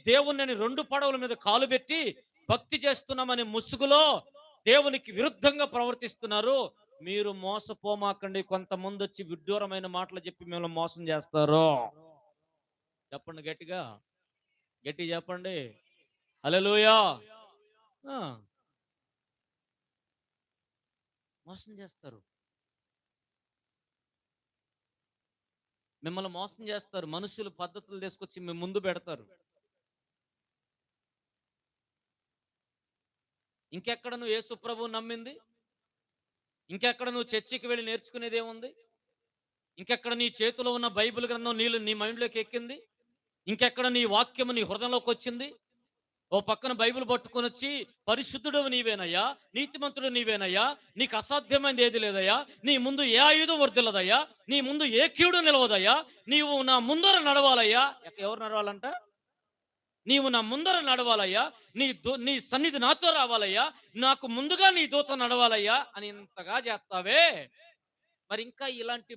దేవుణ్ణి 2 పడవల మీద కాలు పెట్టి భక్తి చేస్తున్నామనే ముసుగులో దేవునికి విరుద్ధంగా ప్రవర్తిస్తున్నారు. మీరు మోసపోమాకండి. కొంతమంది వచ్చి విడ్డూరమైన మాటలు చెప్పి మిమ్మల్ని మోసం చేస్తారు. చెప్పండి గట్టిగా. గట్టిగా చెప్పండి. హల్లెలూయా. ఆ! మోసం చేస్తారు. మిమ్మల్ని మోసం చేస్తారు. మనుషులు పద్ధతులు తీసుకొచ్చి మీ ముందు పెడతారు. ఇంకెక్కడ నువ్వు యేసు ప్రభువుని నమ్మింది? ఇంకెక్కడ నువ్వు చర్చికి వెళ్లి నేర్చుకునేదేముంది? ఇంకెక్కడ నీ చేతిలో ఉన్న బైబిల్ గ్రంథం నీ మైండ్‌లోకి ఎక్కింది? ఇంకెక్కడ నీ వాక్యము నీ హృదయంలోకొచ్చింది? ఓ పక్కన బైబిల్ పట్టుకొనొచ్చి పరిశుద్ధుడవు నీవేనయ్యా, నీతిమంతుడు నీవేనయ్యా, నీకు అసాధ్యమైనది ఏది లేదయ్యా, నీ ముందు ఏ ఆయుధం వర్ధిల్లదయ్యా, నీ ముందు ఏ కీడు నిలవదయ్యా, నీవు నా ముందర నడవాలయ్యా. ఎవరు నడవాలంట? నీవు నా ముందర నడవాలయ్యా, నీ సన్నిధి నాతో రావాలయ్యా, నాకు ముందుగా నీ దూత నడవాలయ్యా అని ఇంతగా చేస్తావే, మరి ఇంకా ఇలాంటి